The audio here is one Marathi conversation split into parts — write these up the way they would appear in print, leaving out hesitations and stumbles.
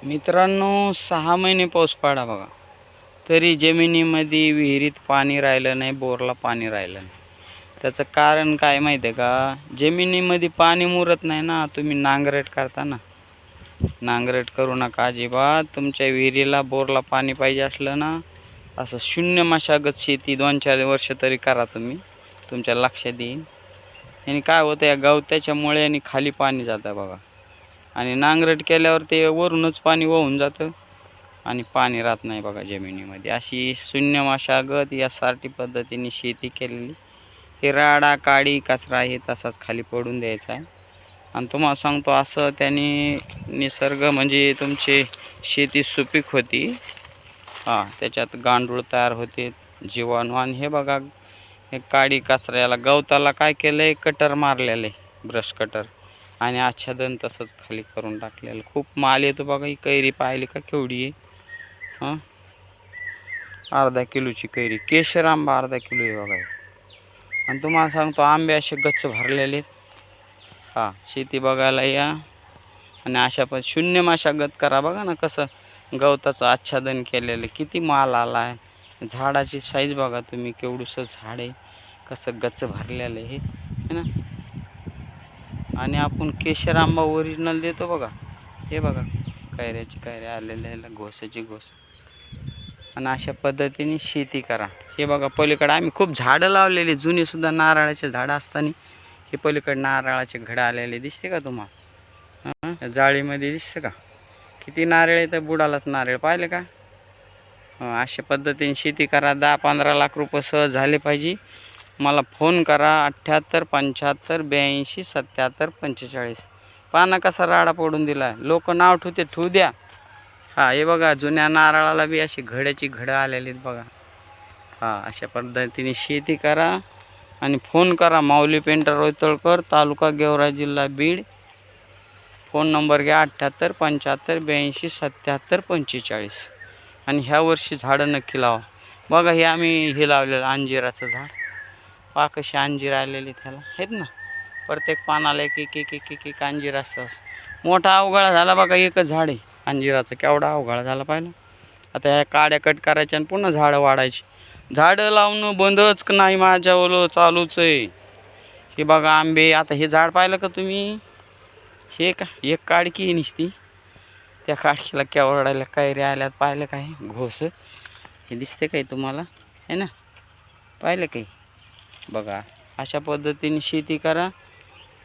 मित्रांनो, 6 महिने पाऊस पडा बघा, तरी जमिनीमध्ये विहिरीत पाणी राहिलं नाही, बोरला पाणी राहिलं नाही. त्याचं कारण काय माहिती आहे का? जमिनीमध्ये पाणी मुरत नाही ना. तुम्ही नांगरट करता ना, नांगरट करू नका अजिबात. तुमच्या विहिरीला बोरला पाणी पाहिजे असलं ना, असं शून्य मशागत शेती 2-4 वर्ष तरी करा तुम्ही, तुमच्या लक्षात येईल. आणि काय होतं, या गवत्याच्या मुळ्याने खाली पाणी जातं बघा, आणि नांगरट केल्यावर ते वरूनच पाणी वाहून जातं आणि पाणी राहत नाही बघा जमिनीमध्ये. अशी शून्य मशागत यासाठी पद्धतीने शेती केलेली. हे राडा काडी कचरा हे तसाच खाली पडून द्यायचा आहे. आणि तुम्हाला सांगतो, असं त्याने निसर्ग म्हणजे तुमची शेती सुपीक होती. त्याच्यात गांडूळ तयार होते, जीवाणू. आणि हे बघा, हे काडी कचऱ्याला गवताला काय केलं आहे, कटर मारलेलं आहे, ब्रश कटर, आणि आच्छादन तसंच खाली करून टाकलेलं. खूप माल येतो बघा. ही कैरी पाहिली का केवढी आहे? अर्धा किलोची कैरी, केशर आंबा अर्धा किलो आहे बघा. आणि तुम्हाला सांगतो, आंबे असे गच्च भरलेले आहेत. शेती बघायला या, आणि अशा पण शून्य मशागत करा. बघा ना कसं गवताचं आच्छादन केलेलं, किती माल आला आहे. झाडाची साईज बघा तुम्ही, केवढंसं झाड आहे, कसं गच्च भरलेलं आहे ना. आणि आपण केशर आंबा ओरिजिनल देतो बघा. हे बघा, कैऱ्याची कैऱ्या आलेल्या आहे, घोसाची घोस. आणि अशा पद्धतीने शेती करा. हे बघा पलीकडे आम्ही खूप झाडं लावलेली, जुनी सुद्धा नारळाचे झाडं असताना. हे पलीकडे नारळाचे घडं आलेले दिसते का तुम्हाला? जाळीमध्ये दिसते का? किती नारळ आहे, तर बुडालाच नारळ पाहिले का? अशा पद्धतीने शेती करा. 10-15 लाख रुपये सहज झाले पाहिजे. मला फोन करा, 78 75 82 77 45. पाना कसा राडा पडून दिला. लोक नाव ठेवते, ठेवू द्या. हे बघा, जुन्या नारळाला बी अशी घड्याची घडं आलेली आहेत बघा. अशा पद्धतीने शेती करा. आणि फोन करा, माऊली पेंटर रोयतळकर, तालुका गेवराई, जिल्हा बीड. फोन नंबर घ्या, 78 75 82 77 45. आणि ह्या वर्षी झाडं नक्की लावा. बघा, हे आम्ही हे लावलेलं अंजिराचं झाड. पहा कशी अंजीर आलेली त्याला आहेत ना. प्रत्येक पानाला एक एक एक एक एक एक अंजीर असतं. मोठा अवघाळा झाला बघा, एकच झाड आहे अंजिराचं. केवढा अवघाळा झाला पाहिलं. आता ह्या काड्या कट करायच्या आणि पुन्हा झाडं वाढायची. झाडं लावणं बंदच नाही माझ्यावलं, चालूच आहे. हे बघा आंबे. आता हे झाड पाहिलं का तुम्ही? हे का एक काडकी आहे नुसती, त्या काडकीला केवढायला कैऱ्या आल्यात पाहिलं काय? घोस हे दिसते काय तुम्हाला? आहे ना, पाहिलं काही? बघा, अशा पद्धतीने शेती करा.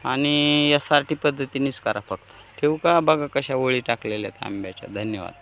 आणि यासाठी पद्धतीनेच करा फक्त. ठेवू का? बघा कशा ओळी टाकलेल्या आहेत आंब्याच्या. धन्यवाद.